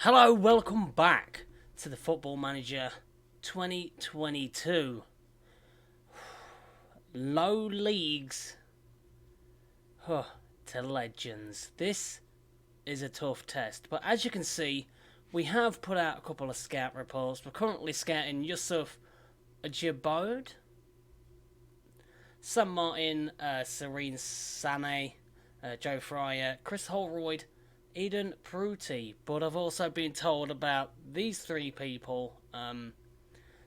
Hello, welcome back to the Football Manager 2022. Low leagues to legends. This is a tough test, but as you can see, we have put out a couple of scout reports. We're currently scouting Yusuf Jabode, Sam Martin, Serene Sane, Joe Fryer, Chris Holroyd, Eden Pruti, but I've also been told about these three people.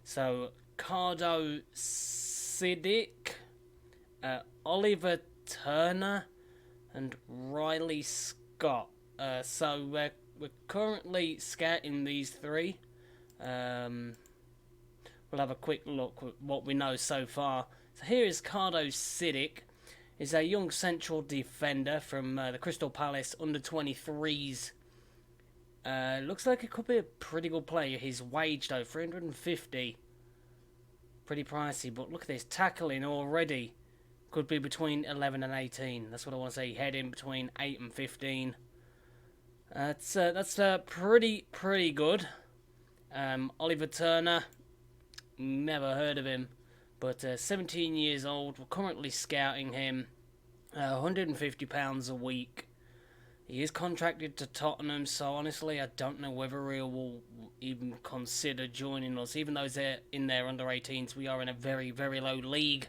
So Cardo Siddick, Oliver Turner, and Riley Scott. So we're currently scouting these three. We'll have a quick look at what we know so far. So here is Cardo Siddick. Is a young central defender from the Crystal Palace under-23s. Looks like it could be a pretty good player. His wage, though, 350. Pretty pricey, but look at this. Tackling already. Could be between 11 and 18. That's what I want to say. Heading between 8 and 15. That's pretty good. Oliver Turner. Never heard of him. But 17 years old, we're currently scouting him. £150 a week. He is contracted to Tottenham, so honestly, I don't know whether he will even consider joining us. Even though they're in their under-18s, we are in a very, very low league.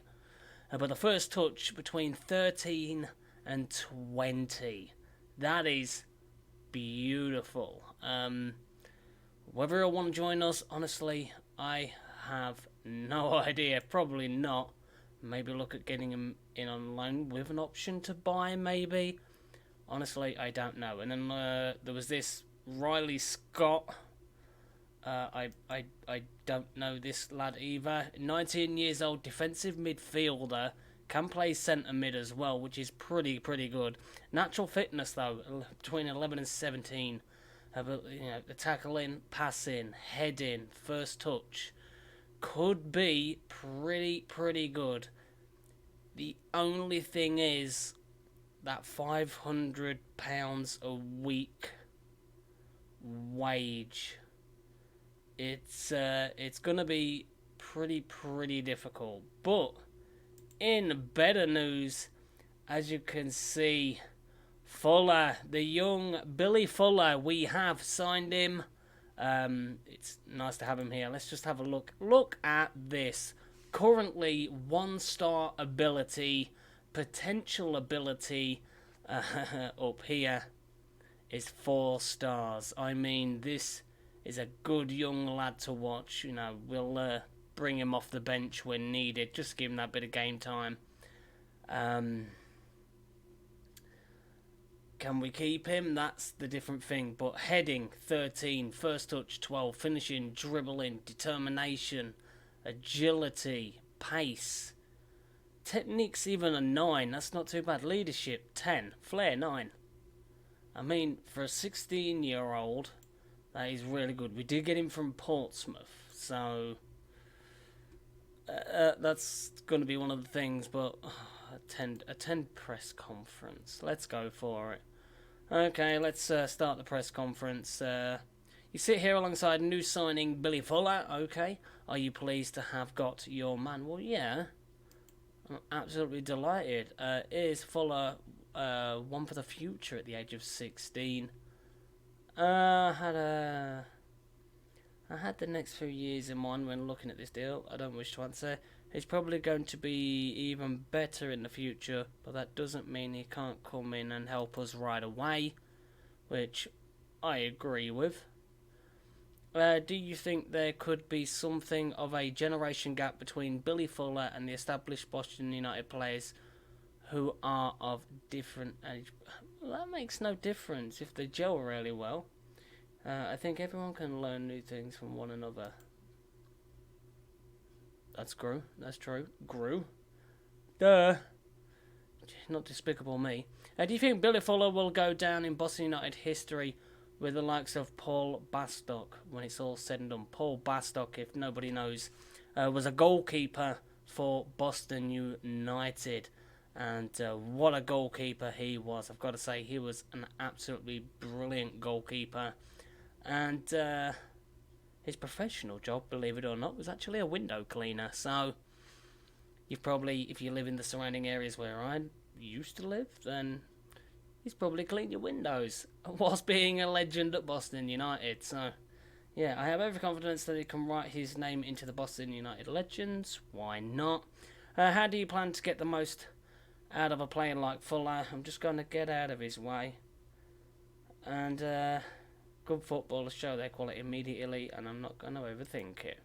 But the first touch between 13 and 20. That is beautiful. Whether he'll want to join us, honestly, I have no idea. Probably not. Maybe look at getting him in on loan with an option to buy, maybe. Honestly, I don't know. And then there was this Riley Scott. I don't know this lad either. 19 years old, defensive midfielder. Can play centre mid as well, which is pretty good. Natural fitness, though, between 11 and 17. The tackling, passing, heading, first touch. Could be pretty good. The only thing is that £500 a week wage. It's gonna be pretty difficult. But in better news, as you can see, Fuller, the young Billy Fuller, we have signed him. It's nice to have him here. Let's just have a look. Look at this. Currently, 1-star ability, potential ability up here is 4 stars. I mean, this is a good young lad to watch. You know, we'll bring him off the bench when needed. Just give him that bit of game time. Can we keep him? That's the different thing. But heading, 13. First touch, 12. Finishing, dribbling, determination, agility, pace. Technique's even a 9. That's not too bad. Leadership, 10. Flair, 9. I mean, for a 16-year-old, that is really good. We did get him from Portsmouth. So, that's going to be one of the things. But attend press conference. Let's go for it. Okay, let's start the press conference. You sit here alongside new signing Billy Fuller. Okay, are you pleased to have got your man? Well, yeah, I'm absolutely delighted. Is Fuller one for the future at the age of 16? I had the next few years in mind when looking at this deal. I don't wish to answer. He's probably going to be even better in the future, but that doesn't mean he can't come in and help us right away, which I agree with. Do you think there could be something of a generation gap between Billy Fuller and the established Boston United players who are of different age? Well, that makes no difference if they gel really well. I think everyone can learn new things from one another. That's Gru. That's true. Gru. Duh. Not despicable me. Do you think Billy Fuller will go down in Boston United history with the likes of Paul Bastock when it's all said and done? Paul Bastock, if nobody knows, was a goalkeeper for Boston United. And what a goalkeeper he was. I've got to say, he was an absolutely brilliant goalkeeper. And his professional job, believe it or not, was actually a window cleaner. So you've probably, if you live in the surrounding areas where I used to live, then he's probably cleaned your windows whilst being a legend at Boston United. So yeah, I have every confidence that he can write his name into the Boston United legends. Why not? How do you plan to get the most out of a player like Fuller? I'm just going to get out of his way. And good footballers show their quality immediately, and I'm not going to overthink it.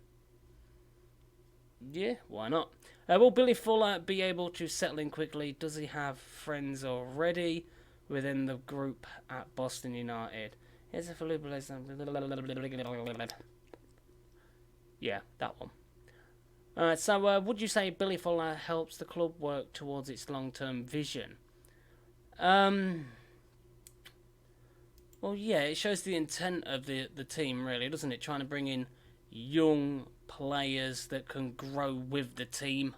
Yeah, why not? Will Billy Fuller be able to settle in quickly? Does he have friends already within the group at Boston United? Here's a yeah, that one. So would you say Billy Fuller helps the club work towards its long-term vision? Well, yeah, it shows the intent of the team, really, doesn't it? Trying to bring in young players that can grow with the team.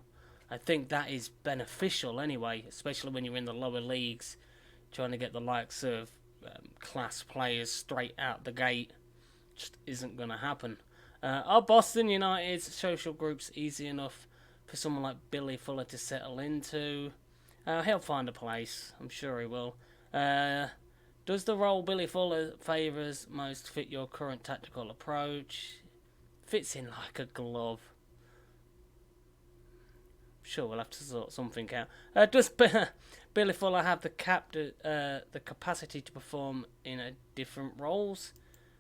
I think that is beneficial anyway, especially when you're in the lower leagues, trying to get the likes of class players straight out the gate. Just isn't going to happen. Are Boston United's social groups easy enough for someone like Billy Fuller to settle into? He'll find a place, I'm sure he will. Does the role Billy Fuller favours most fit your current tactical approach? Fits in like a glove. Sure, we'll have to sort something out. Does Billy Fuller have the capacity to perform in different roles?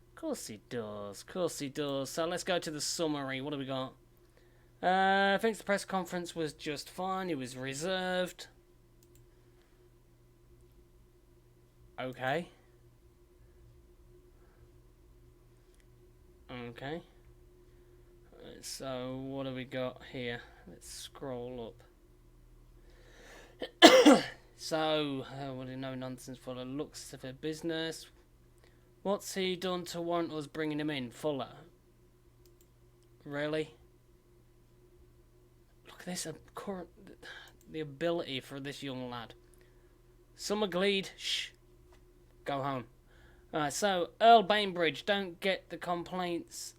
Of course he does. Of course he does. So let's go to the summary. What do we got? I think the press conference was just fine. It was reserved. Okay. Okay. So what do we got here? Let's scroll up. So, what do you know? Nonsense Fuller looks for business. What's he done to warrant us bringing him in? Fuller. Really? Look at this. The ability for this young lad. Summer Gleed. Shh. Go home. Alright, so Earl Bainbridge, don't get the complaints.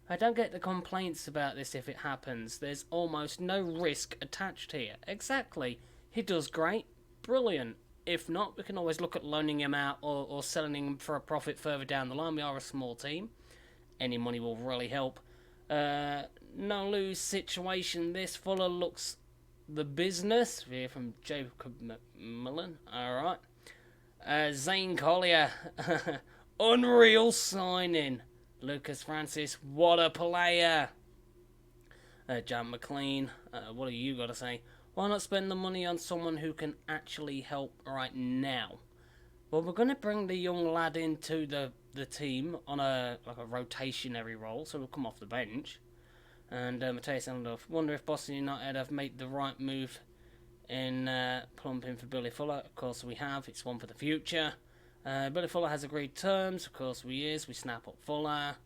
I don't get the complaints about this if it happens. There's almost no risk attached here. Exactly. He does great. Brilliant. If not, we can always look at loaning him out or selling him for a profit further down the line. We are a small team. Any money will really help. No lose situation. This Fuller looks the business. Here from Jacob McMillan. Alright. Zane Collier. Unreal signing. Lucas Francis. What a player. Jan McLean. What do you got to say? Why not spend the money on someone who can actually help right now? Well, we're going to bring the young lad into the team on a rotationary role, so he'll come off the bench. And Matthias Elendorf. Wonder if Boston United have made the right move in plumping for Billy Fuller. Of course we have. It's one for the future. Billy Fuller has agreed terms. Of course we is. We snap up Fuller.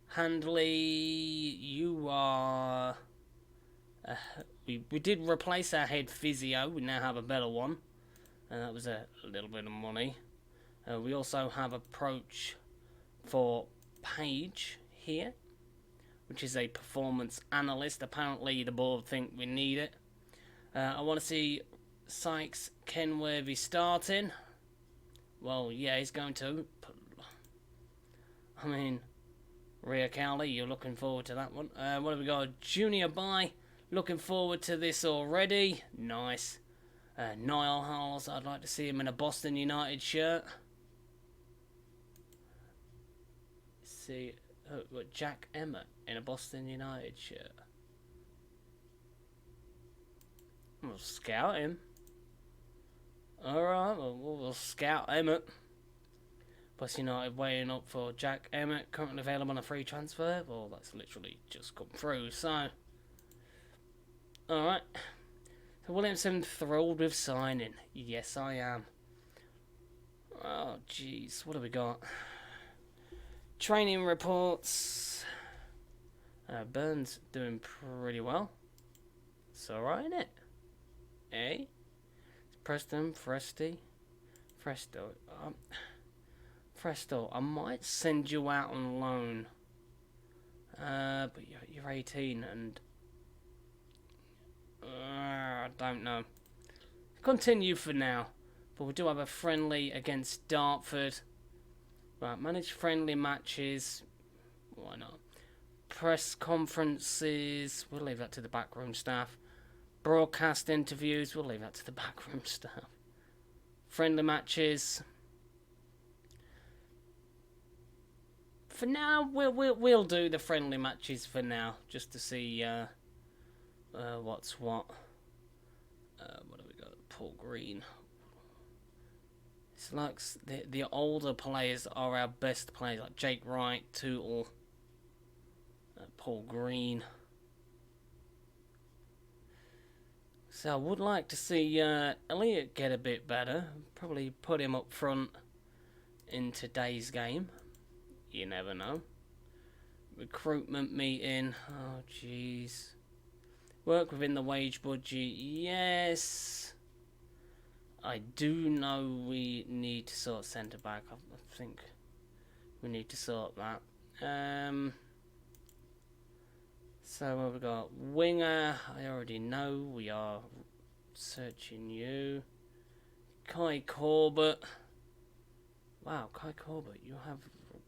Handley, you are... we did replace our head physio. We now have a better one. That was a little bit of money. We also have approach for Page here, which is a performance analyst. Apparently the board think we need it. I want to see Sykes Kenworthy starting. Well, yeah, he's going to. I mean, Rhea Cowley, you're looking forward to that one. What have we got? Junior Bye. Looking forward to this already. Nice. Niall Howells, I'd like to see him in a Boston United shirt. See, what, Jack Emmett in a Boston United shirt. We'll scout him. Alright, we'll scout Emmett. Boston United weighing up for Jack Emmett, currently available on a free transfer. Well, that's literally just come through, so... Alright. So Williamson thrilled with signing. Yes, I am. Oh, jeez. What have we got? Training reports. Burns doing pretty well. It's alright, isn't it? Preston, Fresto. Fresto, I might send you out on loan. But you're 18 and... I don't know. Continue for now. But we do have a friendly against Dartford. Right, manage friendly matches. Why not? Press conferences. We'll leave that to the backroom staff. Broadcast interviews. We'll leave that to the backroom staff. Friendly matches. For now, we'll do the friendly matches for now, just to see what's what. What have we got? Paul Green. It's like the older players are our best players, like Jake Wright, Tootle, Paul Green. So I would like to see Elliot get a bit better. Probably put him up front in today's game. You never know. Recruitment meeting. Oh, jeez. Work within the wage budget. Yes. I do know we need to sort centre back. I think we need to sort that. So what we got? Winger. I already know. We are searching you. Kai Corbett. Wow, Kai Corbett, you have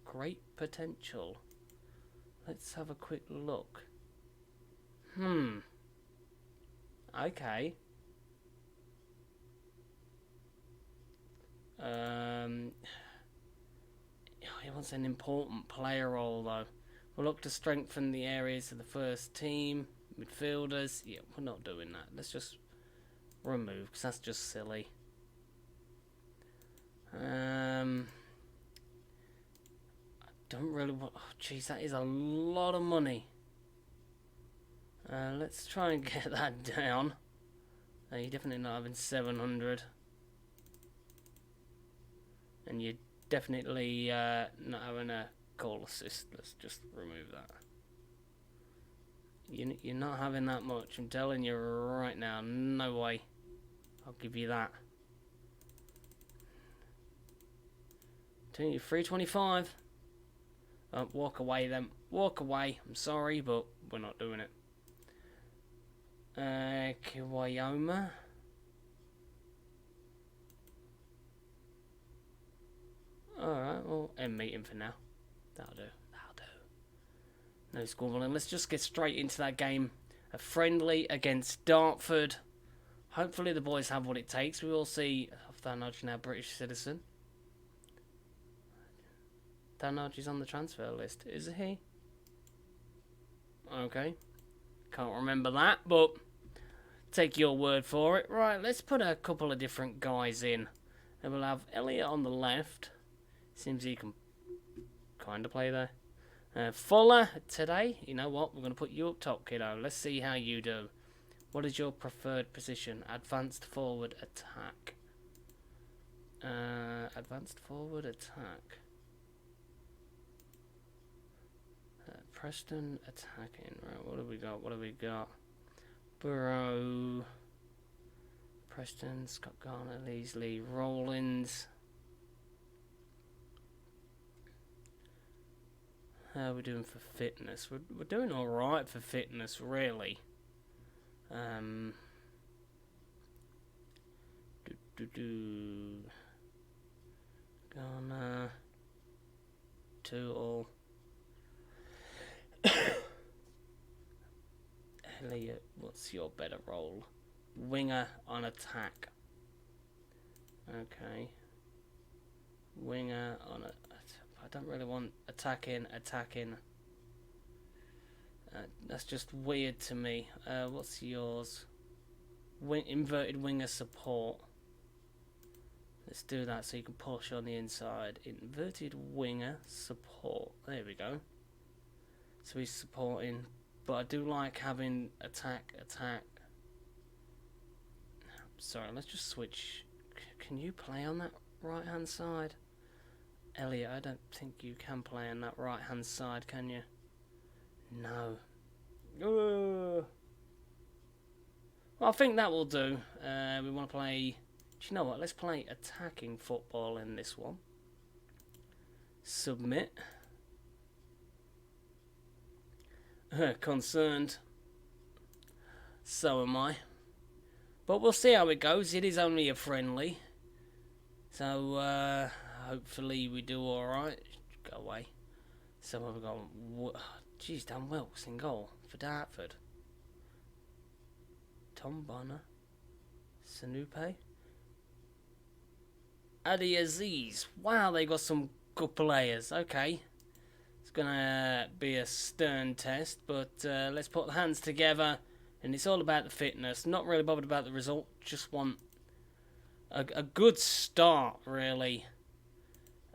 great potential. Let's have a quick look. Okay. He wants an important player role though. We'll look to strengthen the areas of the first team. Midfielders. Yeah, we're not doing that. Let's just remove, because that's just silly. I don't really want... Oh, jeez, that is a lot of money. Let's try and get that down. You're definitely not having 700. And you're definitely not having a goal assist. Let's just remove that. You're not having that much. I'm telling you right now. No way. I'll give you that. 325. Walk away then. Walk away. I'm sorry, but we're not doing it. Kiwayoma. Alright, well, end meeting for now. That'll do. That'll do. No squabbling. Let's just get straight into that game. A friendly against Dartford. Hopefully the boys have what it takes. We will see. Thanodge now British citizen. Thanodge is on the transfer list. Is he? Okay. Can't remember that, but take your word for it. Right, let's put a couple of different guys in. And we'll have Elliot on the left. Seems he can kind of play there. Fuller today. You know what? We're going to put you up top, kiddo. Let's see how you do. What is your preferred position? Advanced forward attack. Advanced forward attack. Preston attacking. Right, what have we got? What have we got? Burrow. Preston, Scott Garner, Leasley, Rollins. How are we doing for fitness? We're doing alright for fitness, really. Garner. Tootle. Elliot, what's your better role? Winger on attack. Okay. Winger on a... I don't really want attacking. That's just weird to me. What's yours? Inverted winger support. Let's do that so you can push on the inside. Inverted winger support. There we go. So he's supporting. But I do like having attack. Sorry, let's just switch. Can you play on that right hand side? Elliot, I don't think you can play on that right hand side, can you? No. Well, I think that will do. We want to play... Do you know what? Let's play attacking football in this one. submit. Concerned. So am I. But we'll see how it goes. It is only a friendly. So, hopefully we do alright. Go away. So we've got... Jeez, Dan Wilkes in goal for Dartford. Tom Bonner. Sanupe. Adi Aziz. Wow, they got some good players. Okay. It's going to be a stern test, but let's put the hands together. And it's all about the fitness. Not really bothered about the result. Just want a good start, really,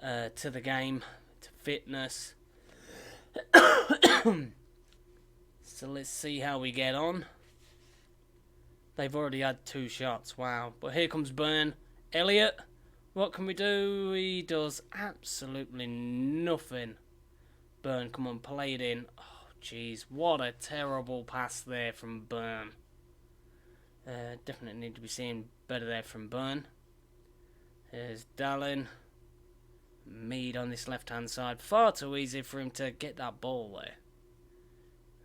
to the game. To fitness. So let's see how we get on. They've already had 2 shots. Wow. But here comes Byrne. Elliot. What can we do? He does absolutely nothing. Byrne, come on, play it in. Oh, jeez, what a terrible pass there from Byrne. Definitely need to be seeing better there from Byrne. There's Dallin. Mead on this left-hand side. Far too easy for him to get that ball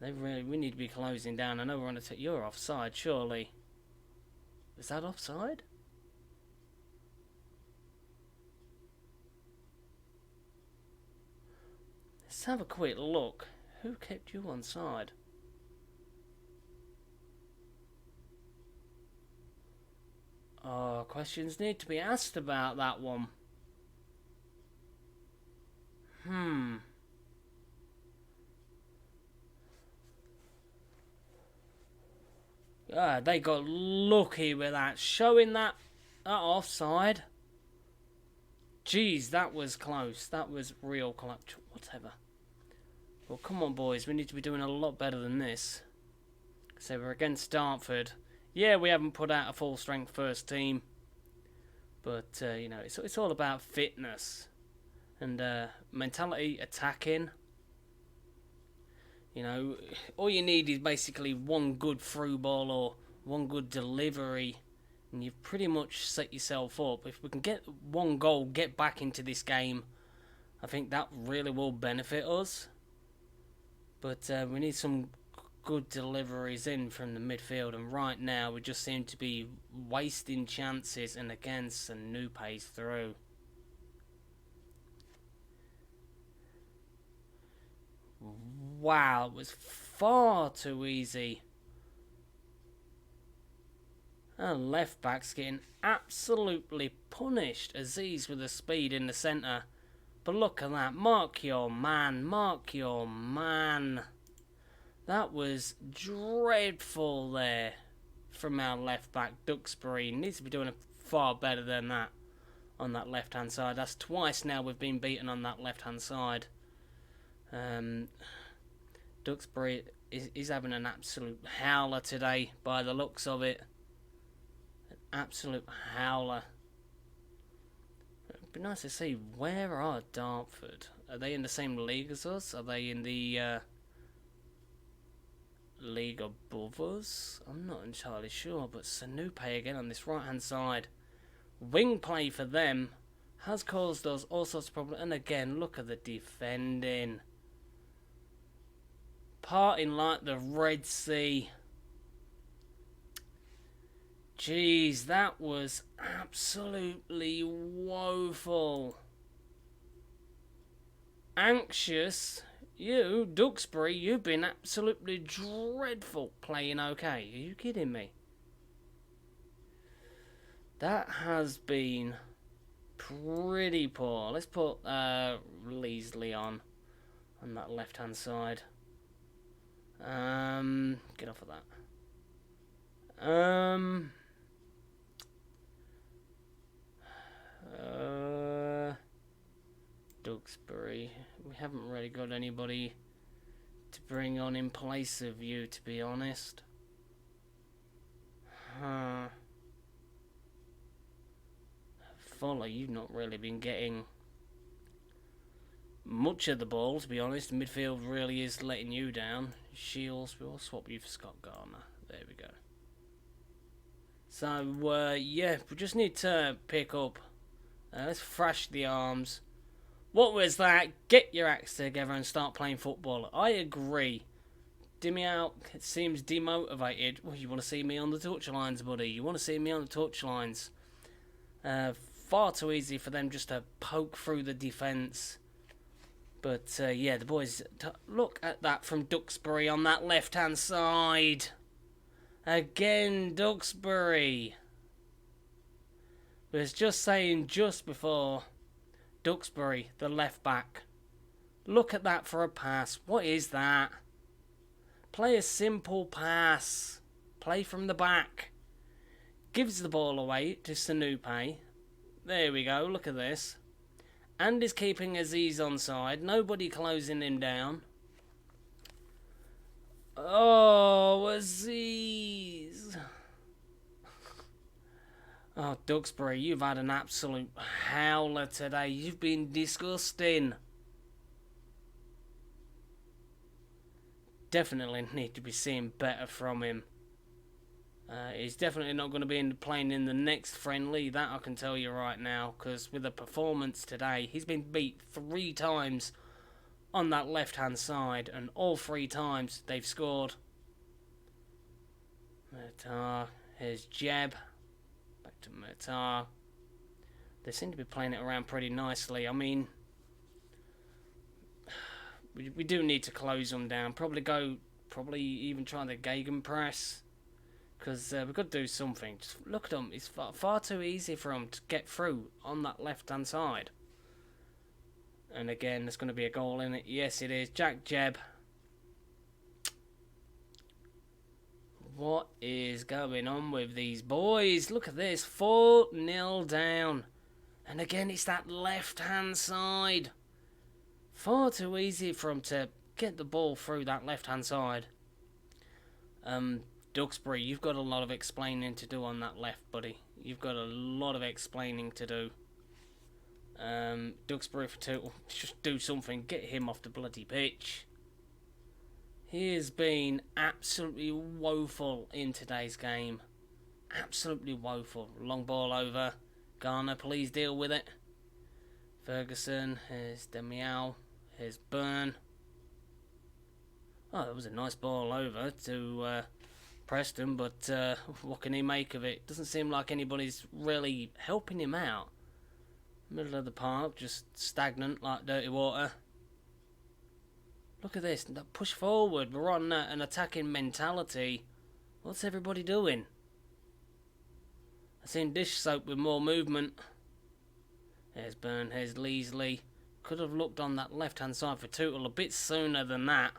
there. We need to be closing down. I know we're on a... You're offside, surely. Is that offside? Let's have a quick look. Who kept you on side? Oh, questions need to be asked about that one. They got lucky with that. Showing that offside. Jeez, that was close. That was real close. Whatever. Well, come on, boys. We need to be doing a lot better than this. So we're against Dartford. Yeah, we haven't put out a full-strength first team. But, you know, it's all about fitness. And mentality, attacking. You know, all you need is basically one good through ball or one good delivery. And you've pretty much set yourself up. If we can get one goal, get back into this game, I think that really will benefit us. But we need some good deliveries in from the midfield. And right now, we just seem to be wasting chances. And again, Sanupe's through. Wow, it was far too easy. And left back's getting absolutely punished. Aziz with the speed in the centre. But look at that. Mark your man. Mark your man. That was dreadful there from our left back, Duxbury. Needs to be doing far better than that on that left hand side. That's twice now we've been beaten on that left hand side. Duxbury is having an absolute howler today by the looks of it. An absolute howler. It'd be nice to see, where are Dartford? Are they in the same league as us? Are they in the league above us? I'm not entirely sure, but Sanupe again on this right hand side. Wing play for them has caused us all sorts of problems. And again, look at the defending. Parting like the Red Sea. Jeez, that was absolutely woeful. Anxious. You, Duxbury, you've been absolutely dreadful playing okay. Are you kidding me? That has been pretty poor. Let's put Leasley on that left-hand side. Get off of that. Duxbury. We haven't really got anybody to bring on in place of you, to be honest. Fuller, you've not really been getting much of the ball, to be honest. Midfield really is letting you down. Shields, we'll swap you for Scott Garner. There we go. So, yeah, we just need to pick up. Let's thrash the arms. What was that? Get your acts together and start playing football. I agree. Dimmy out seems demotivated. Well, you want to see me on the touchlines, buddy. You want to see me on the touchlines. Far too easy for them just to poke through the defence. But, yeah, the boys... Look at that from Duxbury on that left-hand side. Again, Duxbury. Was just saying just before... Duxbury, the left-back. Look at that for a pass. What is that? Play a simple pass. Play from the back. Gives the ball away to Sanupe. There we go, look at this. And is keeping Aziz onside. Nobody closing him down. Oh, Aziz. Oh, Duxbury, you've had an absolute howler today. You've been disgusting. Definitely need to be seeing better from him. He's definitely not going to be playing in the next friendly, that I can tell you right now, because with the performance today, he's been beat 3 times on that left-hand side, and all 3 times they've scored. Murtar, here's Jeb, back to Murtar. They seem to be playing it around pretty nicely. I mean, we do need to close them down. Probably even try the gegenpress. Because we've got to do something. Just look at them. It's far too easy for them to get through on that left-hand side. And again, there's going to be a goal in it. Yes, it is. Jack Jeb. What is going on with these boys? Look at this. 4-0 down. And again, it's that left-hand side. Far too easy for them to get the ball through that left-hand side. Duxbury, you've got a lot of explaining to do on that left, buddy. You've got a lot of explaining to do. Duxbury for 2. Just do something. Get him off the bloody pitch. He has been absolutely woeful in today's game. Absolutely woeful. Long ball over. Garner, please deal with it. Ferguson. Here's Demiao. Here's Byrne. Oh, that was a nice ball over to... Preston, but what can he make of it? Doesn't seem like anybody's really helping him out. Middle of the park, just stagnant like dirty water. Look at this, push forward. We're on an attacking mentality. What's everybody doing? I've seen dish soap with more movement. There's Byrne, there's Leasley. Could have looked on that left-hand side for Tootle a bit sooner than that.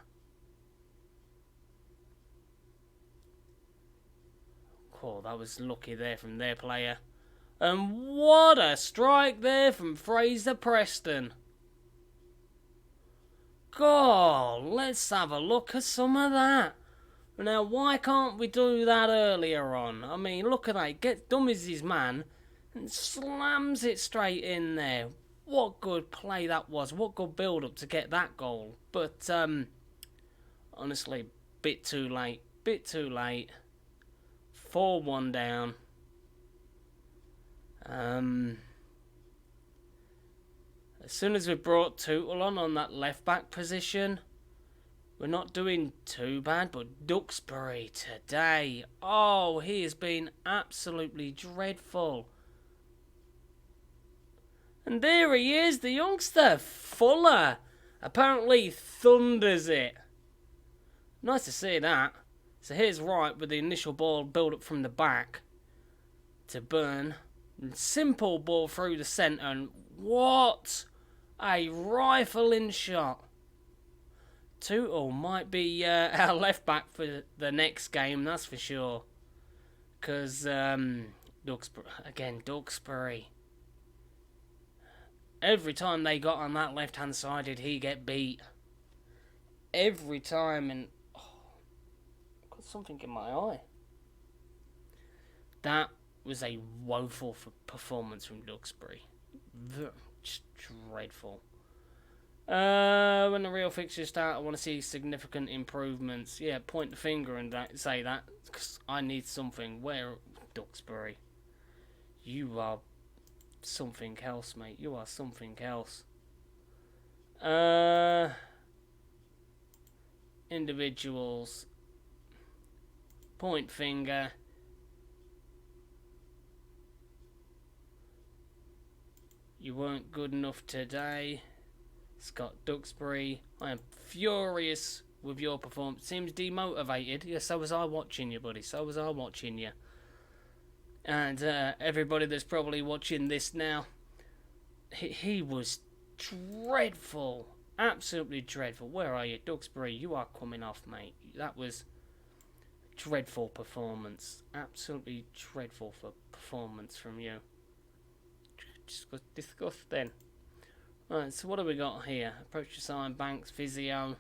Oh, that was lucky there from their player. And what a strike there from Fraser Preston. God, let's have a look at some of that. Now, why can't we do that earlier on? I mean, look at that. Gets dummies his man and slams it straight in there. What good play that was. What good build-up to get that goal. But, honestly, bit too late. Bit too late. 4-1 down. As soon as we brought Tootle on that left-back position, we're not doing too bad, but Duxbury today, oh, he has been absolutely dreadful. And there he is, the youngster, Fuller, apparently thunders it. Nice to see that. So here's Wright with the initial ball build-up from the back to Byrne. Simple ball through the centre, and what a rifling shot. Tootle might be our left-back for the next game, that's for sure. Because, Duxbury. Every time they got on that left-hand side, did he get beat. Every time, and... something in my eye. That was a woeful performance from Duxbury. Just dreadful. When the real fixtures start, I want to see significant improvements. Yeah, point the finger and say that, because I need something. Where, Duxbury? You are something else, mate. You are something else. Individuals. Point finger. You weren't good enough today. Scott Duxbury. I am furious with your performance. Seems demotivated. Yeah, so was I watching you, buddy. So was I watching you. And everybody that's probably watching this now. He was dreadful. Absolutely dreadful. Where are you? Duxbury, you are coming off, mate. That was dreadful performance. Absolutely dreadful for performance from you. Disgusting. Right, so what have we got here? Approach to sign, banks, physio.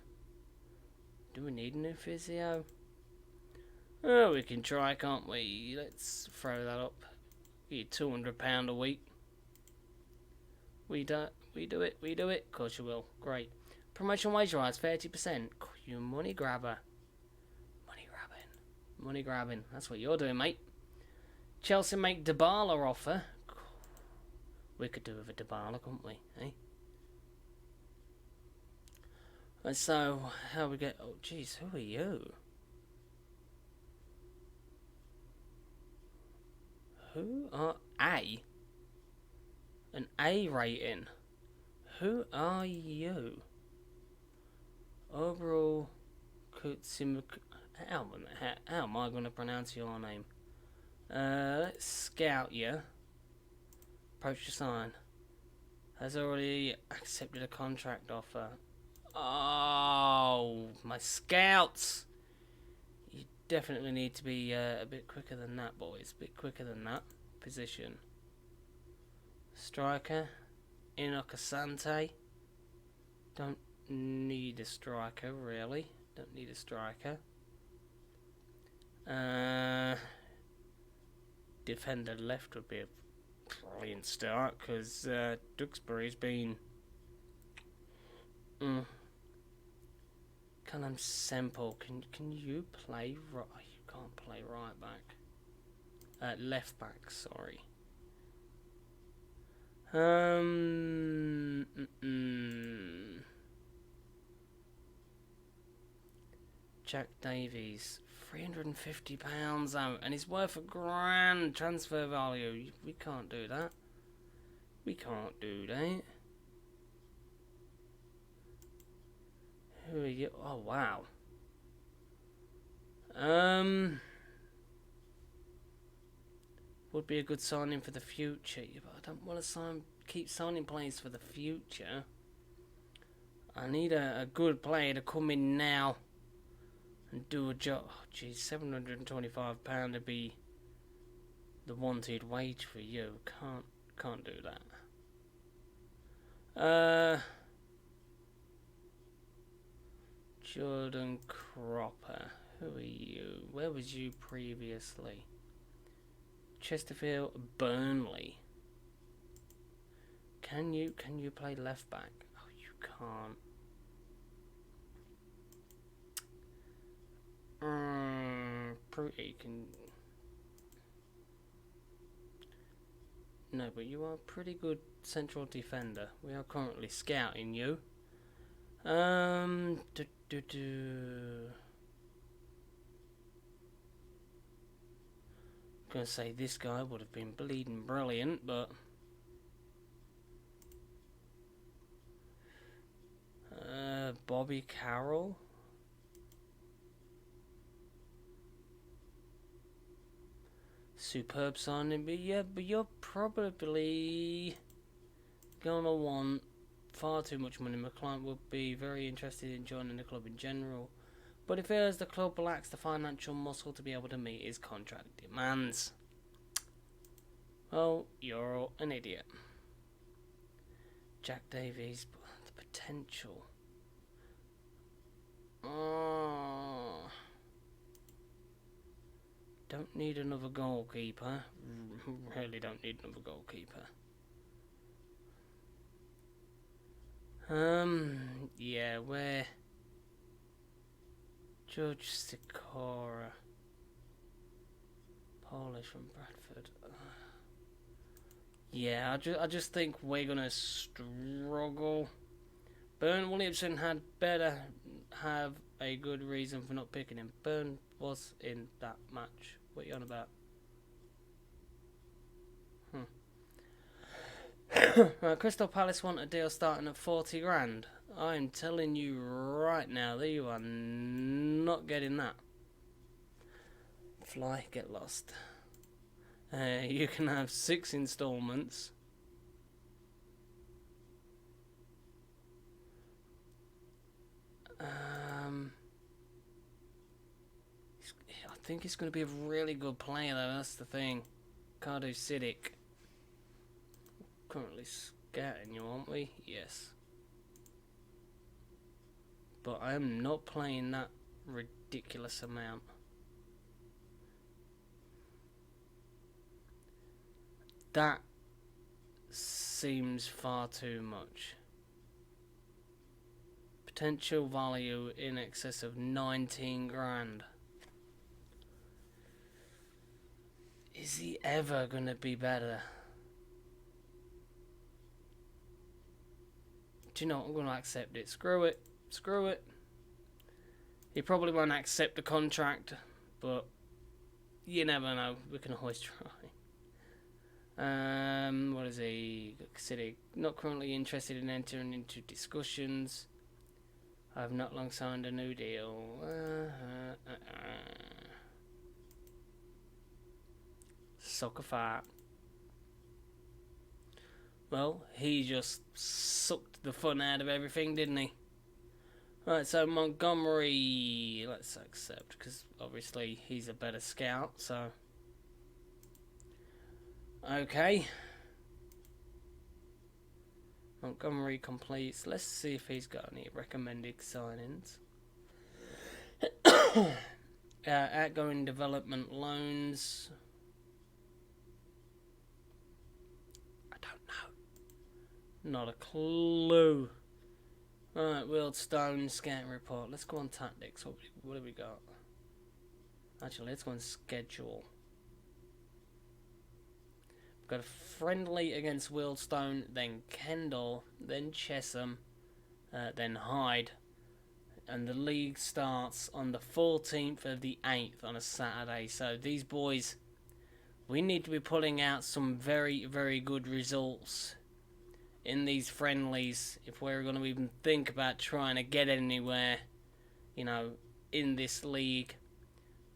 Do we need a new physio? Oh, we can try, can't we? Let's throw that up. Get £200 a week. We do it. Of course you will. Great. Promotion wage rise, 30%. You money grabber. Money grabbing. That's what you're doing, mate. Chelsea make Dybala offer. We could do with a Dybala, couldn't we? Eh? And so, how we get... Oh, jeez, who are you? Who are... A? An A rating. Who are you? Overall... How am I going to pronounce your name? Let's scout you. Approach to sign. Has already accepted a contract offer. Oh, my scouts! You definitely need to be a bit quicker than that, boys. A bit quicker than that. Position. Striker. Enoch Asante. Don't need a striker, really. Don't need a striker. Defender left would be a brilliant start, because Duxbury's been... Callum Semple, can you play right? You can't play right back. Left back, sorry. Jack Davies, £350 out, and he's worth £1,000 transfer value. We can't do that. We can't do that. Who are you? Oh wow. Would be a good signing for the future, but I don't want to keep signing players for the future. I need a good player to come in now and do a job. Oh, geez, £725 to be the wanted wage for you. Can't do that. Jordan Cropper. Who are you? Where was you previously? Chesterfield, Burnley. Can you play left back? Oh, you can't. Pretty can. No, but you are a pretty good central defender. We are currently scouting you. Gonna say this guy would have been bleeding brilliant, but Bobby Carroll. Superb signing, but yeah, but you're probably gonna want far too much money. My client would be very interested in joining the club in general, but it feels the club lacks the financial muscle to be able to meet his contract demands. Well, you're an idiot. Jack Davies, the potential. Don't need another goalkeeper. Really don't need another goalkeeper. Yeah, where? George Sikora. Polish from Bradford. Yeah, I just think we're gonna struggle Byrne Williamson had better have a good reason for not picking him. Byrne was in that match. What are you on about? Right, Crystal Palace want a deal starting at 40 grand. I'm telling you right now that you are not getting that. Fly, get lost. You can have 6 installments. I think he's going to be a really good player though, that's the thing. Cardo Sidic. Currently scouting you, aren't we? Yes. But I am not playing that ridiculous amount. That seems far too much. Potential value in excess of 19 grand. Is he ever going to be better? Do you know what? I'm going to accept it. Screw it. Screw it. He probably won't accept the contract, but you never know. We can always try. What is he? City. Not currently interested in entering into discussions. I have not long signed a new deal. Soccer fat. Well, he just sucked the fun out of everything, didn't he? Right, so Montgomery, let's accept, because obviously he's a better scout, so... Okay. Montgomery completes. Let's see if he's got any recommended signings. Outgoing development loans... Not a clue. Alright, Wheelstone, scouting report. Let's go on tactics. What have we got? Actually, let's go on schedule. We've got a friendly against Wheelstone, then Kendall, then Chesham, then Hyde. And the league starts on the 14th of the 8th on a Saturday. So these boys, we need to be pulling out some very, very good results in these friendlies if we're going to even think about trying to get anywhere, you know, in this league.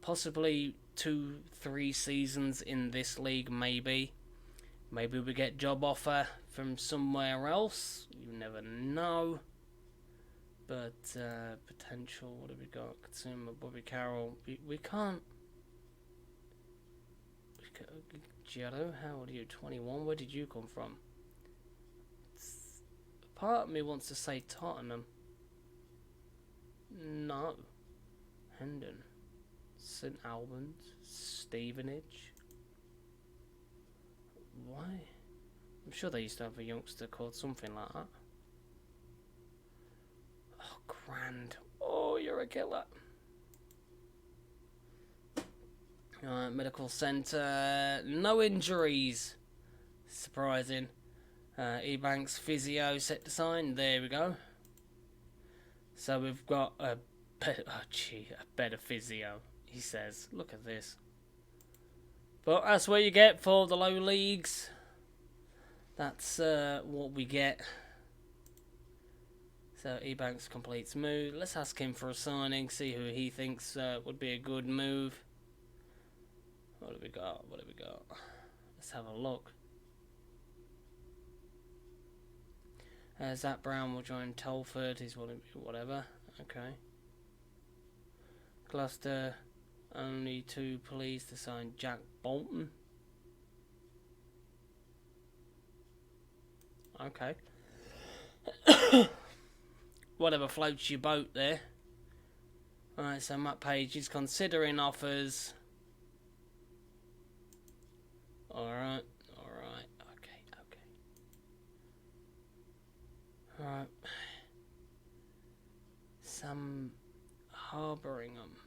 Possibly 2-3 seasons in this league, maybe. Maybe we get job offer from somewhere else. You never know. But potential, what have we got? Consumer, Bobby Carroll. We can't. Giotto, how old are you? 21? Where did you come from? Part of me wants to say Tottenham. No. Hendon. St Albans. Stevenage. Why? I'm sure they used to have a youngster called something like that. Oh, grand. Oh, you're a killer. Alright, medical centre. No injuries. Surprising. Ebanks physio set to sign. There we go. So we've got a better physio, he says. Look at this. But that's what you get for the low leagues. That's what we get. So Ebanks completes move. Let's ask him for a signing. See who he thinks would be a good move. What have we got? What have we got? Let's have a look. Zach Brown will join Telford. He's whatever. Okay. Gloucester, only 2 police to sign Jack Bolton. Okay. Whatever floats your boat there. Alright, so Matt Page is considering offers. Alright. Right. Sam Harberingham.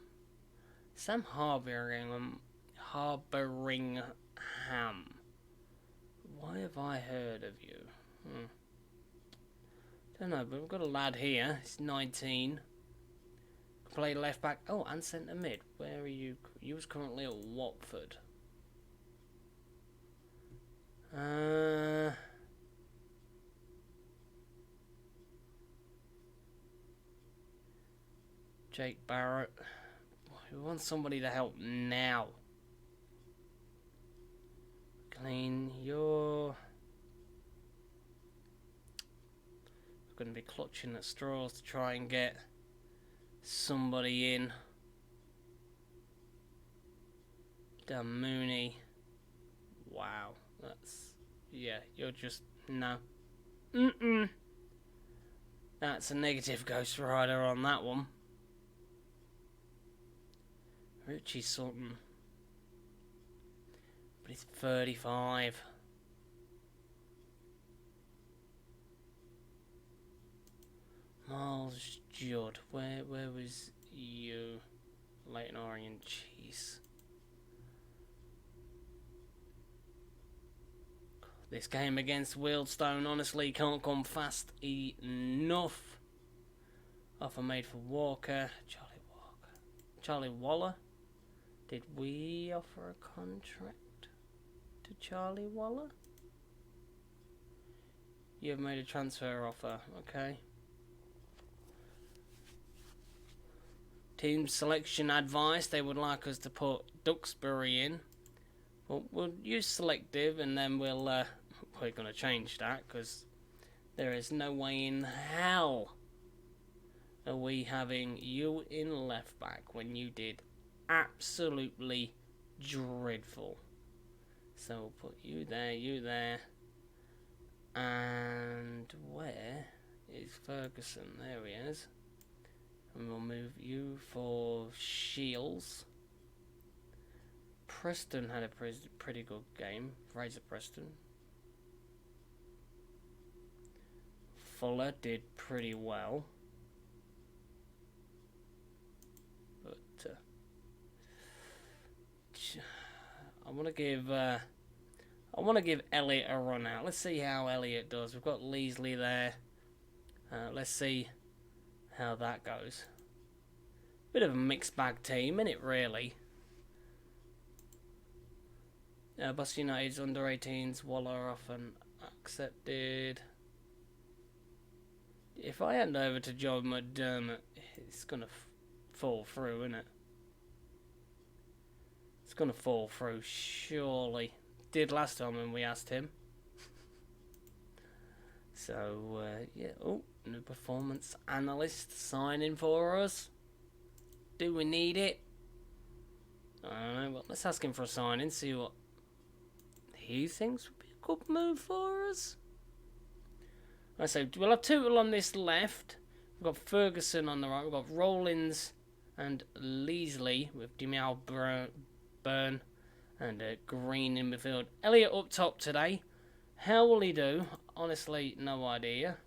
Why have I heard of you? Don't know, but we've got a lad here. He's 19. Play left back. Oh, and centre mid. Where are you? You was currently at Watford. Jake Barrett. We want somebody to help now. Clean. You're going to be clutching at straws to try and get somebody in. Dan Mooney. Wow. That's... yeah, you're just... no. That's a negative Ghost Rider on that one. Richie Sutton. But he's 35. Miles Judd. Where was you? Leighton Orient. Jeez. This game against Wealdstone honestly can't come fast enough. Offer made for Walker. Charlie Waller. Did we offer a contract to Charlie Waller? You've made a transfer offer. Okay. Team selection advice. They would like us to put Duxbury in. Well, we'll use selective, and then we're going to change that, because there is no way in hell are we having you in left back when you did absolutely dreadful. So we'll put you there, and where is Ferguson? There he is. And we'll move you for Shields. Preston had a pretty good game. Fraser Preston. Fuller did pretty well. But I want to give Elliot a run out. Let's see how Elliot does. We've got Leasley there. Let's see how that goes. Bit of a mixed bag team, isn't it, really? Boston United's under 18s, Waller off and accepted. If I hand over to John McDermott, it's going to fall through, isn't it? It's going to fall through, surely. Did last time when we asked him. So, yeah. Oh, new performance analyst signing for us. Do we need it? I don't know. Well, let's ask him for a sign-in, see what he thinks would be a good move for us. Right, so we'll have Tootle on this left. We've got Ferguson on the right. We've got Rollins and Leasley with Demial Byrne and Green in midfield. Elliot up top today. How will he do? Honestly, no idea.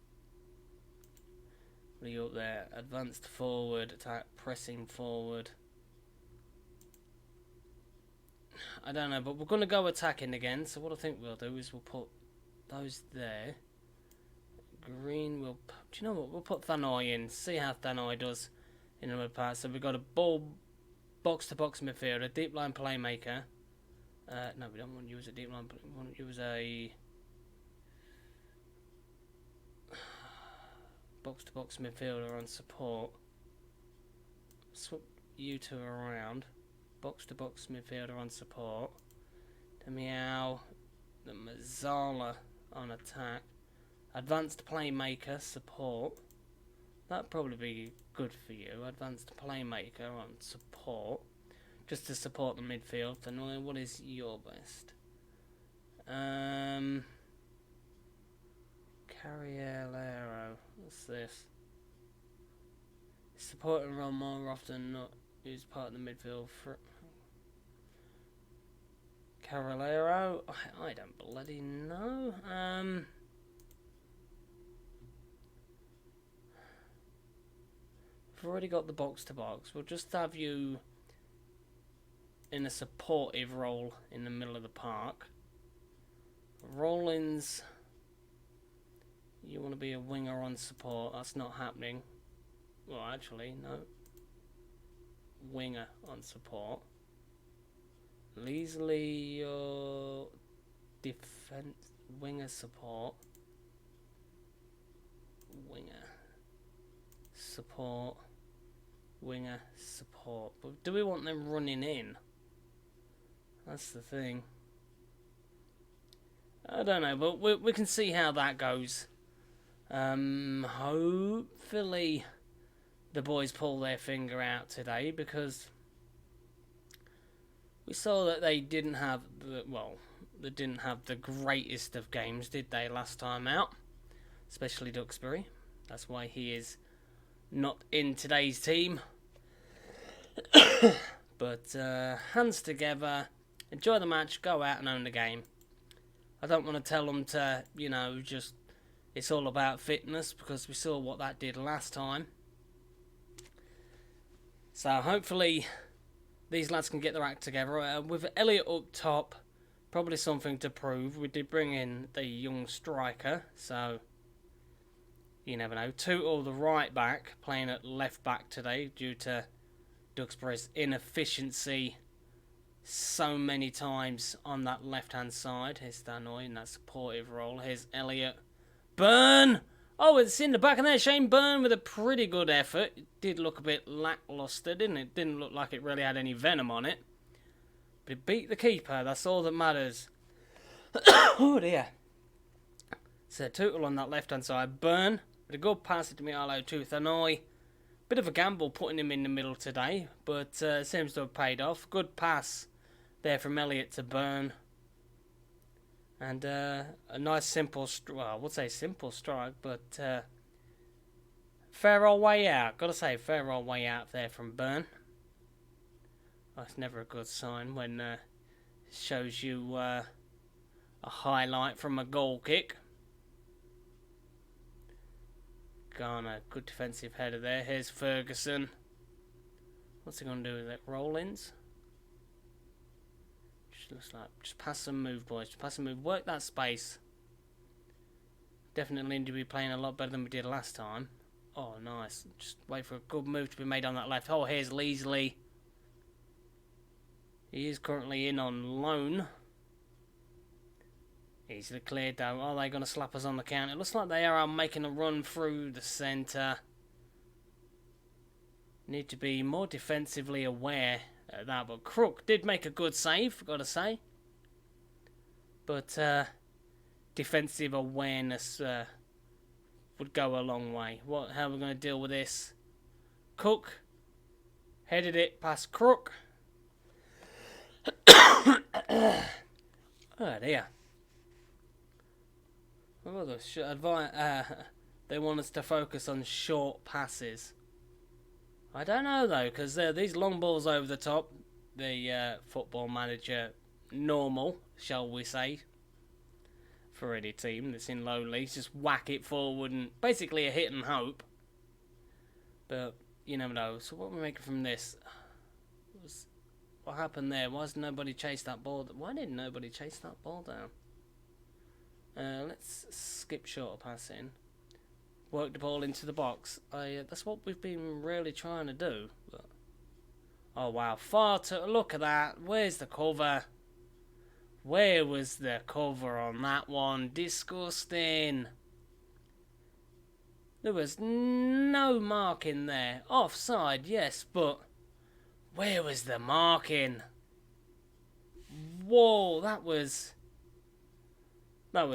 What are you up there? Advanced forward, attack, pressing forward. I don't know, but we're going to go attacking again. So what I think we'll do is we'll put those there. Green will... do you know what? We'll put Thanoi in. See how Thanoi does in the mid part. So we've got a ball box-to-box midfielder, deep line playmaker. No, we don't want you as a deep line. We want you as a box-to-box midfielder on support. Swap you two around. Box-to-box midfielder on support. Demiao, the Mazzala on attack. Advanced playmaker support. That'd probably be good for you. Advanced playmaker on support. Just to support the midfield. And what is your best? Carrielero. What's this? Support and run more often, not use part of the midfield. Carrielero? I don't bloody know. We've already got the box to box. We'll just have you in a supportive role in the middle of the park. Rollins You want to be a winger on support. That's not happening. Well, actually, no. Winger on support. Leasley, your defense, winger support. Winger support. Winger support. But do we want them running in? That's the thing. I don't know, but we can see how that goes. Hopefully the boys pull their finger out today, because we saw that they didn't have the greatest of games, did they, last time out? Especially Duxbury. That's why he is not in today's team. But hands together, enjoy the match, go out and own the game. I don't want to tell them to, just it's all about fitness, because we saw what that did last time. So hopefully these lads can get their act together. With Elliot up top, probably something to prove. We did bring in the young striker, so you never know. Tootle, the right back, playing at left back today due to Duxbury's inefficiency so many times on that left hand side. Here's Danoy in that supportive role. Here's Elliot. Burn! Oh, it's in the back of there. Shane Byrne with a pretty good effort. It did look a bit lackluster, didn't it? Didn't look like it really had any venom on it. But it beat the keeper. That's all that matters. Oh dear. So Tootle on that left hand side. Byrne with a good pass to Mialo to Danoy. Bit of a gamble putting him in the middle today, but seems to have paid off. Good pass there from Elliot to Byrne. And a nice simple, I would say simple strike, but fair old way out. Gotta say, fair old way out there from Byrne. That's never a good sign when it shows you a highlight from a goal kick. Garner, good defensive header there. Here's Ferguson. What's he going to do with it? Roll-ins? Looks like just pass and move, boys. Just pass and move. Work that space. Definitely need to be playing a lot better than we did last time. Oh, nice. Just wait for a good move to be made on that left. Oh, here's Leasley. He is currently in on loan. Easily cleared though. Are they going to slap us on the count? It looks like they are making a run through the centre. Need to be more defensively aware of that. But Crook did make a good save, got to say. But defensive awareness would go a long way. How are we going to deal with this? Cook headed it past Crook. Oh dear. Oh, they want us to focus on short passes. I don't know though, because these long balls over the top, the Football Manager normal, shall we say, for any team that's in low leagues, just whack it forward and basically a hit and hope. But you never know. So what are we making from this? What happened there? Why didn't nobody chase that ball? Why didn't nobody chase that ball down? Let's skip short passing. Work the ball into the box. That's what we've been really trying to do. But, oh wow, look at that. Where's the cover? Where was the cover on that one? Disgusting. There was no marking there. Offside, yes, but where was the marking? Whoa, that was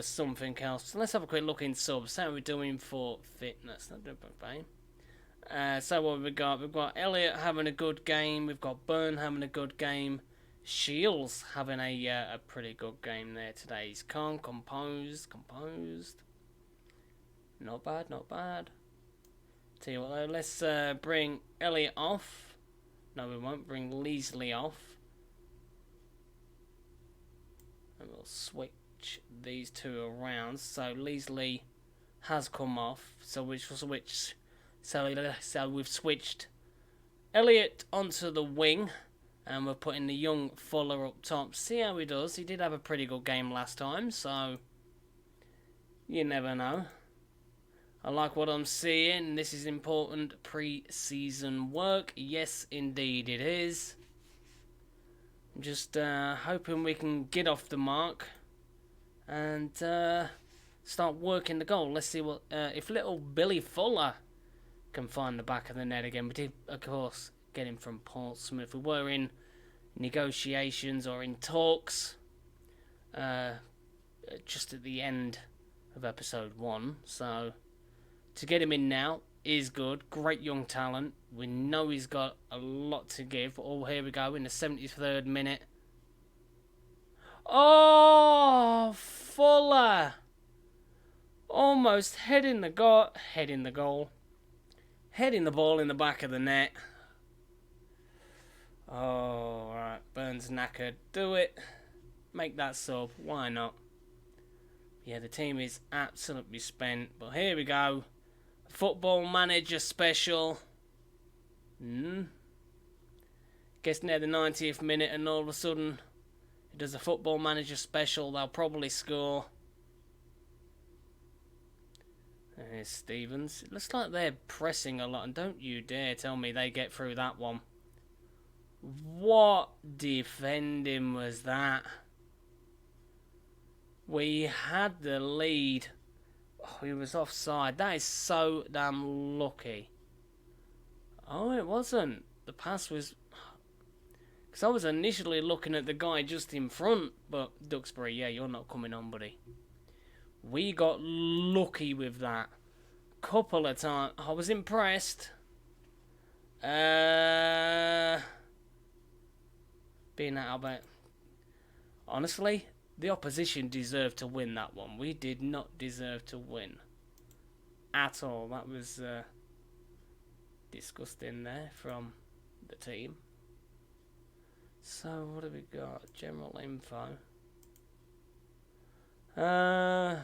something else. Let's have a quick look in subs. How are we doing for fitness? Not doing bad. So what have we got? We've got Elliot having a good game. We've got Byrne having a good game. Shields having a pretty good game there today. He's calm, composed. Not bad, not bad. Tell you what though, let's bring Elliot off. No, we won't bring Leasley off. And we'll switch these two around. So Leasley has come off. So we've switched. So we've switched Elliot onto the wing, and we're putting the young Fuller up top. See how he does. He did have a pretty good game last time, so you never know. I like what I'm seeing. This is important pre-season work. Yes, indeed it is. I'm just hoping we can get off the mark and start working the goal. Let's see what if little Billy Fuller can find the back of the net again. We did, of course, get him from Portsmouth. We were in negotiations or in talks just at the end of episode 1, so to get him in now is good. Great young talent. We know he's got a lot to give. Oh, here we go in the 73rd minute. Oh, Fuller! Almost heading the goal. Heading the ball in the back of the net. Oh, right. Burns knackered. Do it. Make that sub. Why not? Yeah, the team is absolutely spent. But here we go. Football Manager special. Gets near the 90th minute and all of a sudden it does a Football Manager special. They'll probably score. There's Stevens. It looks like they're pressing a lot, and don't you dare tell me they get through that one. What defending was that? We had the lead. Oh, he was offside. That is so damn lucky. Oh, it wasn't. The pass was... Because I was initially looking at the guy just in front, but Duxbury, yeah, you're not coming on, buddy. We got lucky with that. Couple of times. I was impressed. Being at Albert. Honestly, the opposition deserved to win that one. We did not deserve to win. At all. That was disgusting there from the team. So, what have we got? General info. Tyrone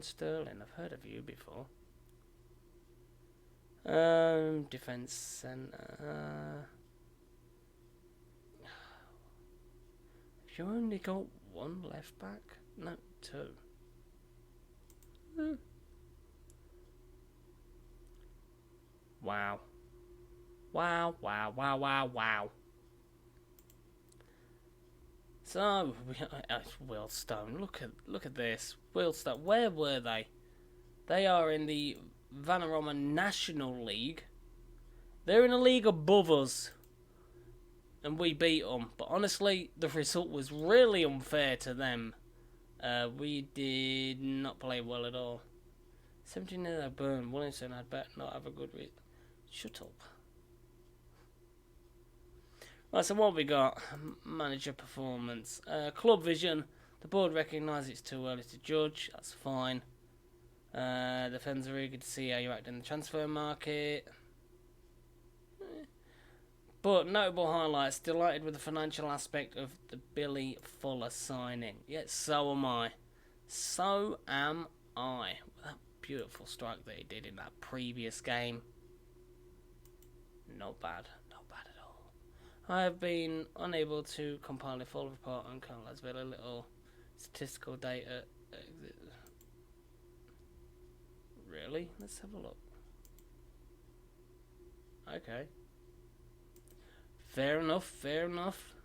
Sterling. I've heard of you before. Defence centre. Have you only got one left back? No, 2. Wow. Wow, wow, wow, wow, wow. So, Wealdstone, look at this. Wealdstone, where were they? They are in the Vanarama National League. They're in a league above us. And we beat them. But honestly, the result was really unfair to them. We did not play well at all. 17-0 burn. Williamson had better not have a good read. Shut up. Right, so what have we got? Manager performance. Club vision. The board recognise it's too early to judge. That's fine. Defends are eager to see how you act in the transfer market. But notable highlights. Delighted with the financial aspect of the Billy Fuller signing. Yes, so am I. So am I. That beautiful strike that he did in that previous game. Not bad. Not bad at all. I have been unable to compile a full report on Carl. There's been a little statistical data. Really? Let's have a look. Okay. Fair enough, fair enough.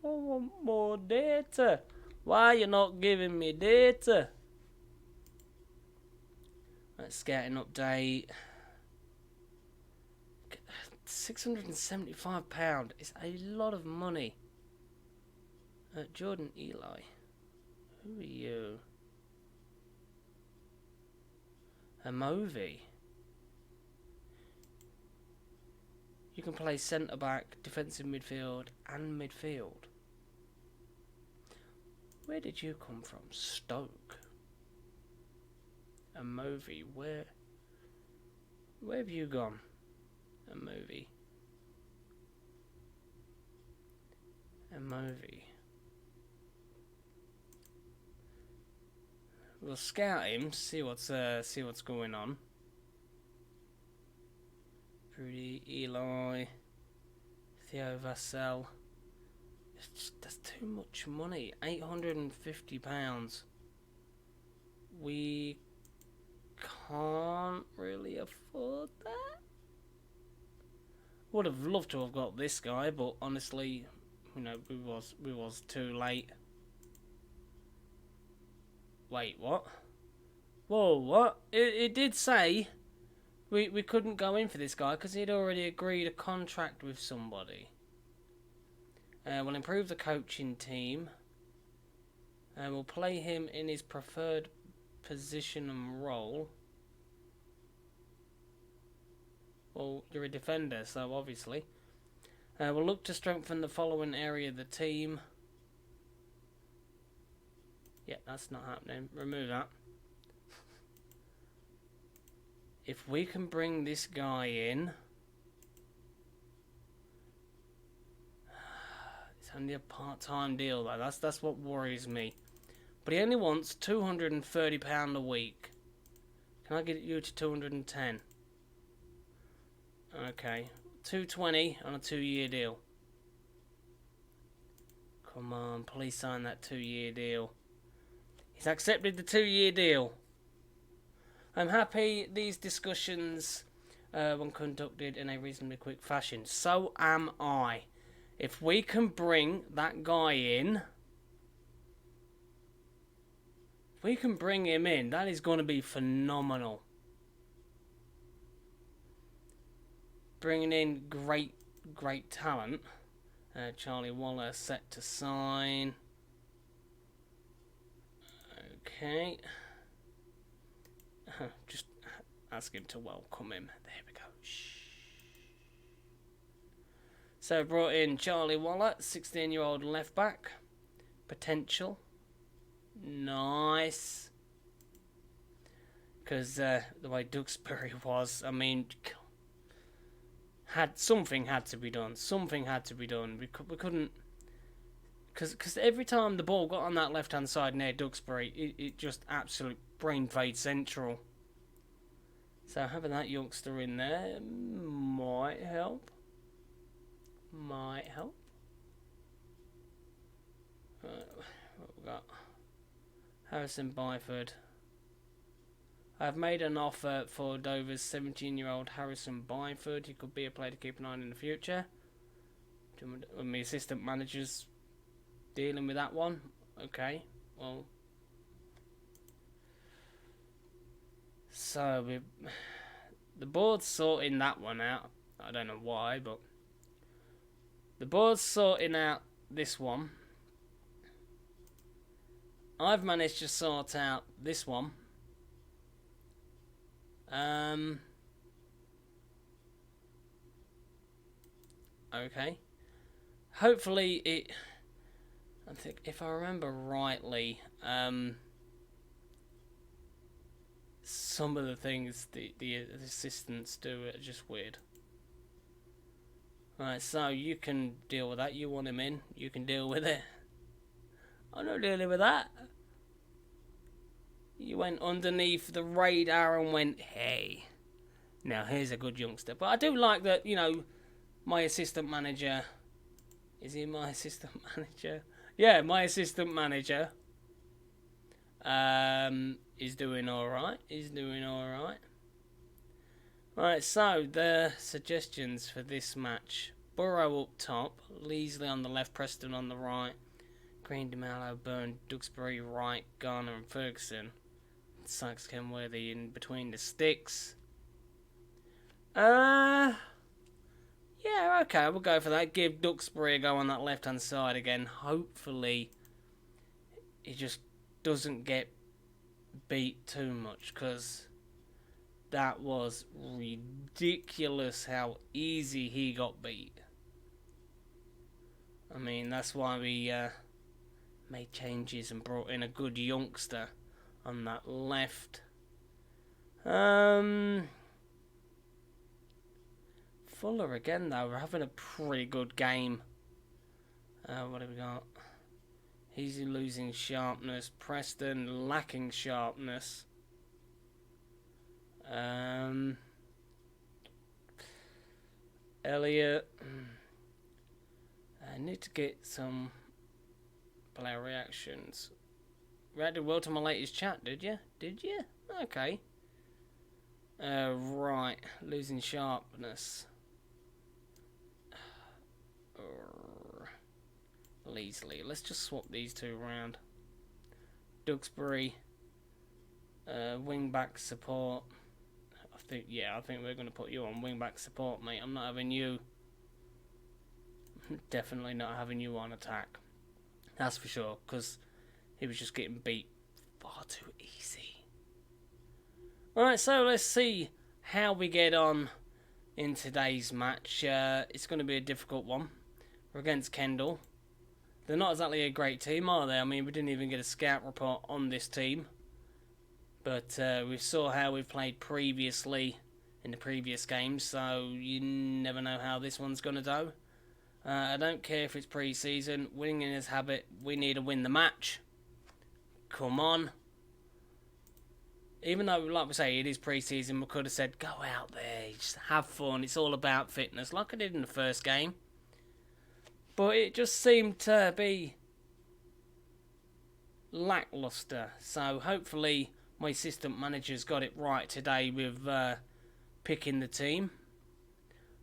I want more data. Why are you not giving me data? Let's get an update. £675 is a lot of money. Jordan Eli. Who are you? A movie. You can play centre back, defensive midfield, and midfield. Where did you come from? Stoke. A movie. Where have you gone? A movie. A movie. We'll scout him, see what's going on. Pretty Eli, Theo Vassell. That's too much money. £850. We can't really afford that. Would have loved to have got this guy, but honestly, you know, we was too late. Wait, what? Whoa, what? It did say we couldn't go in for this guy because he'd already agreed a contract with somebody. We'll improve the coaching team. And we'll play him in his preferred position and role. Well, you're a defender, so obviously. We'll look to strengthen the following area of the team. Yeah, that's not happening. Remove that. If we can bring this guy in... It's only a part-time deal, though. That's what worries me. But he only wants £230 a week. Can I get you to 210? Okay. 220 on a 2-year deal. Come on, please sign that 2-year deal. He's accepted the 2-year deal. I'm happy these discussions were conducted in a reasonably quick fashion. So am I. If we can bring that guy in... If we can bring him in, that is going to be phenomenal. Bringing in great talent. Charlie Waller set to sign. Okay. Just ask him to welcome him. There we go. Shh. So brought in Charlie Waller, 16-year-old left back. Potential. Nice. Because the way Duxbury was, I mean, something had to be done. Something had to be done. We couldn't, because every time the ball got on that left hand side near Duxbury, it just absolute brain fade central. So having that youngster in there might help. Might help. What we got? Harrison Byford. I've made an offer for Dover's 17-year-old Harrison Byford. He could be a player to keep an eye on in the future. My assistant manager's dealing with that one. Okay, well. So, the board's sorting that one out. I don't know why, but the board's sorting out this one. I've managed to sort out this one. Okay. Hopefully I think if I remember rightly, some of the things the assistants do are just weird. Right, so you can deal with that. You want him in, you can deal with it. I'm not dealing with that. You went underneath the radar and went, hey, now here's a good youngster. But I do like that, you know, my assistant manager... Is he my assistant manager? Yeah, my assistant manager is doing alright. He's doing alright. Right, so the suggestions for this match. Burrow up top, Leasley on the left, Preston on the right, Green, DeMello, Byrne, Duxbury right, Garner and Ferguson. Sykes, Kenworthy in between the sticks. Yeah, okay, we'll go for that. Give Duxbury a go on that left-hand side again. Hopefully, he just doesn't get beat too much, because that was ridiculous how easy he got beat. I mean, that's why we made changes and brought in a good youngster on that left. Fuller again, though. We're having a pretty good game. What have we got? He's losing sharpness. Preston lacking sharpness. Elliot. I need to get some player reactions. Reacted well to my latest chat, did you? Did you? Okay. Right. Losing sharpness. Leasley. Let's just swap these two around. Duxbury. Wing back support. I think we're going to put you on wing back support, mate. I'm not having you. Definitely not having you on attack. That's for sure, because he was just getting beat far too easy. Alright, so let's see how we get on in today's match. It's going to be a difficult one. We're against Kendall. They're not exactly a great team, are they? I mean, we didn't even get a scout report on this team. But we saw how we've played previously in the previous games, so you never know how this one's going to go. I don't care if it's pre-season. Winning is habit. We need to win the match. Come on. Even though, like we say, it is pre-season, we could have said, go out there, just have fun. It's all about fitness, like I did in the first game. But it just seemed to be lackluster. So hopefully my assistant manager's got it right today with picking the team.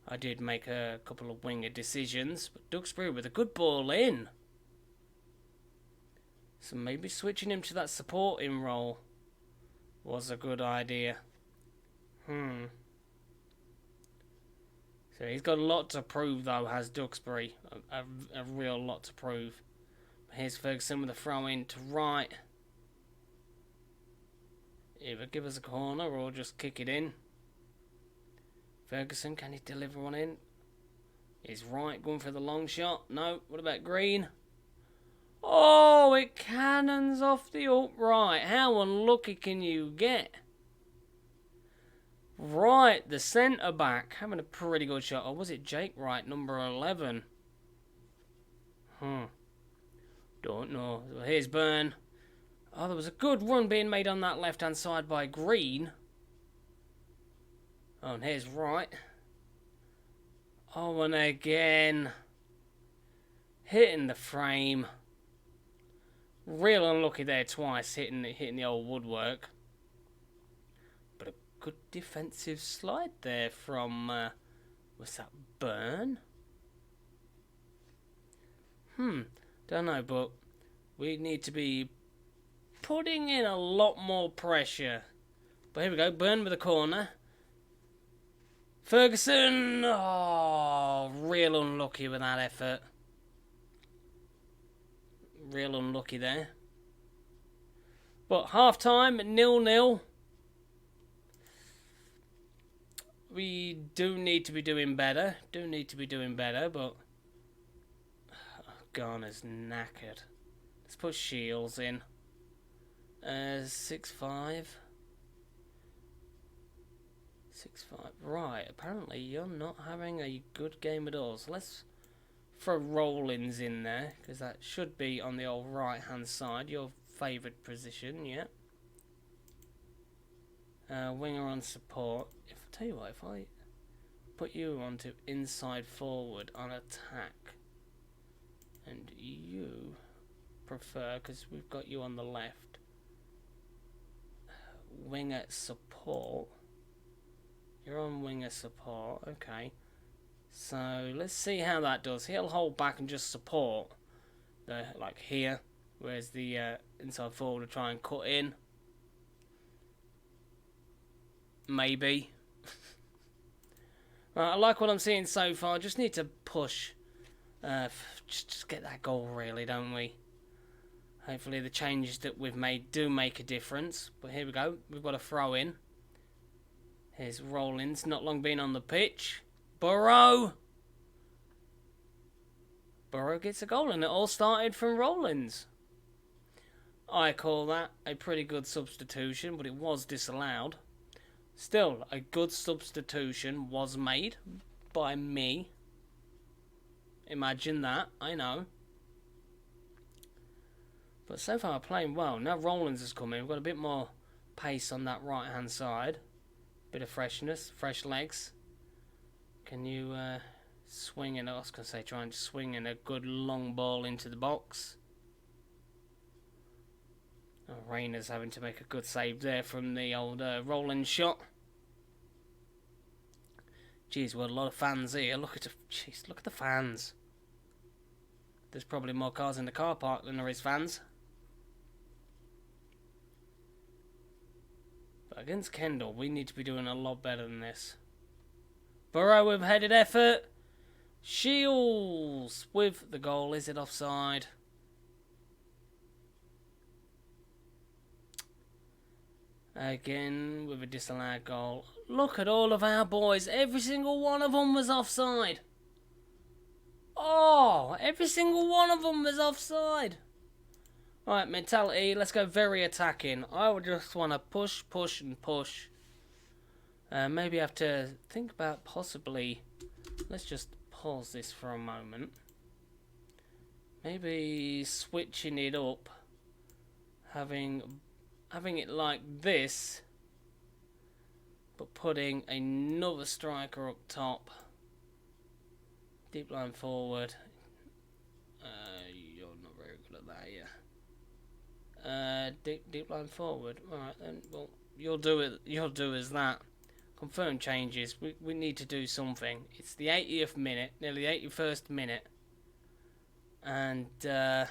I did make a couple of winger decisions, but Duxbury with a good ball in. So maybe switching him to that supporting role was a good idea. So he's got a lot to prove though, has Duxbury. A real lot to prove. Here's Ferguson with a throw in to right. Either give us a corner or just kick it in. Ferguson, can he deliver one in? Is Wright going for the long shot? No. What about Green? Oh, it cannons off the upright. How unlucky can you get? Right, the centre back having a pretty good shot. Or was it Jake Wright, number 11? Don't know. Here's Byrne. Oh, there was a good run being made on that left-hand side by Green. Oh, and here's Wright. Oh, and again. Hitting the frame. Real unlucky there twice, hitting the old woodwork. But a good defensive slide there from, what's that, Byrne? Don't know, but we need to be putting in a lot more pressure. But here we go, Byrne with a corner. Ferguson! Oh, real unlucky with that effort. Real unlucky there. But half-time, 0-0. We do need to be doing better. But Garner's knackered. Let's put Shields in. 6-5. 6-5. Right, apparently you're not having a good game at all. So let's throw Rollins in there, because that should be on the old right-hand side. Your favoured position, yeah. Winger on support. If I tell you what, if I put you onto inside forward on attack, and you prefer, because we've got you on the left, winger support. You're on winger support, okay. So let's see how that does. He'll hold back and just support, like here, whereas the inside forward will try and cut in. Maybe. Right, I like what I'm seeing so far. Just need to push. Just get that goal, really, don't we? Hopefully the changes that we've made do make a difference. But here we go. We've got a throw in. Here's Rollins. Not long been on the pitch. Burrow gets a goal, and it all started from Rollins. I call that a pretty good substitution, but it was disallowed. Still, a good substitution was made by me. Imagine that, I know. But so far playing well. Now Rollins has come in. We've got a bit more pace on that right-hand side. Bit of freshness, fresh legs. Can you swinging, I was going to say trying to swing in a good long ball into the box. Oh, Rayner's having to make a good save there from the old rolling shot. Jeez, well, a lot of fans here. Look at the fans. There's probably more cars in the car park than there is fans. But against Kendall, we need to be doing a lot better than this. Burrow with headed effort. Shields with the goal. Is it offside? Again with a disallowed goal. Look at all of our boys. Every single one of them was offside. Oh, every single one of them was offside. Right, mentality. Let's go very attacking. I would just want to push, push, and push. Maybe have to think about possibly. Let's just pause this for a moment. Maybe switching it up. Having it like this, but putting another striker up top. Deep line forward. You're not very good at that, yeah. Deep line forward. Alright then, well, you'll do it. You'll do as that. Confirm changes. We need to do something. It's the 80th minute, nearly the 81st minute, and we're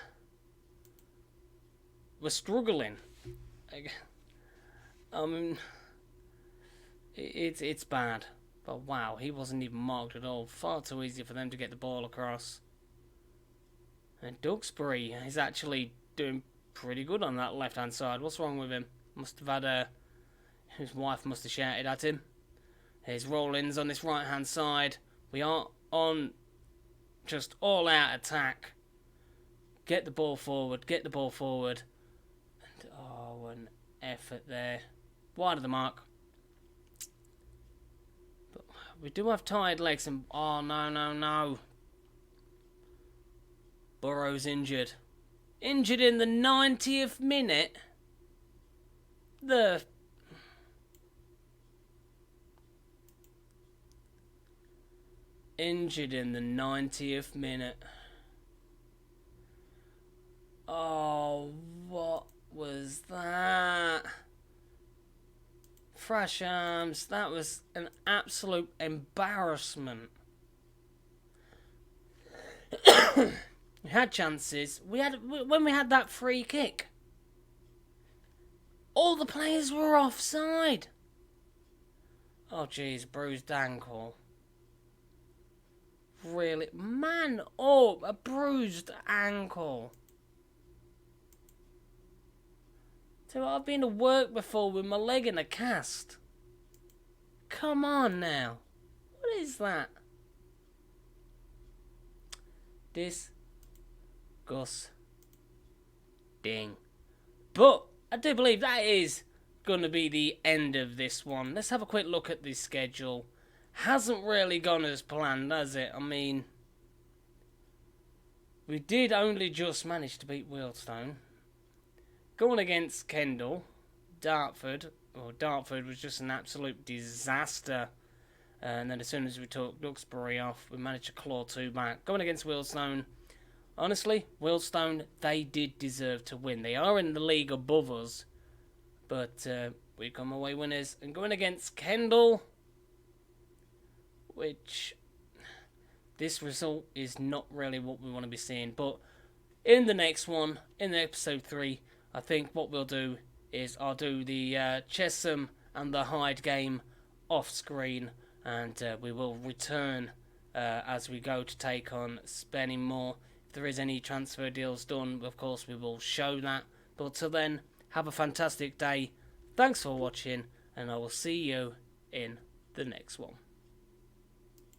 struggling. I mean, it's bad. But wow, he wasn't even marked at all. Far too easy for them to get the ball across. And Duxbury is actually doing pretty good on that left-hand side. What's wrong with him? Must have had his wife must have shouted at him. Here's Rollins on this right-hand side. We are on just all-out attack. Get the ball forward. Get the ball forward. And, oh, an effort there. Wide of the mark. But we do have tired legs and... Oh, no. Burrow's injured. Injured in the 90th minute. Injured in the 90th minute. Oh, what was that? Fresh arms. That was an absolute embarrassment. We had chances. When we had that free kick. All the players were offside. Oh, jeez, bruised ankle. Really? Man up, a bruised ankle. So I've been to work before with my leg in a cast. Come on now. What is that? Disgusting. But I do believe that is going to be the end of this one. Let's have a quick look at the schedule. Hasn't really gone as planned, has it? I mean, we did only just manage to beat Wealdstone. Going against Kendall, Dartford was just an absolute disaster. And then as soon as we took Duxbury off, we managed to claw 2 back. Going against Wealdstone, honestly, Wealdstone, they did deserve to win. They are in the league above us, but we come away winners. And going against Kendall, which this result is not really what we want to be seeing. But in the next one, in episode 3, I think what we'll do is I'll do the Chesham and the Hyde game off screen, and we will return as we go to take on Spennymoor. If there is any transfer deals done, of course we will show that. But till then, have a fantastic day. Thanks for watching, and I will see you in the next one.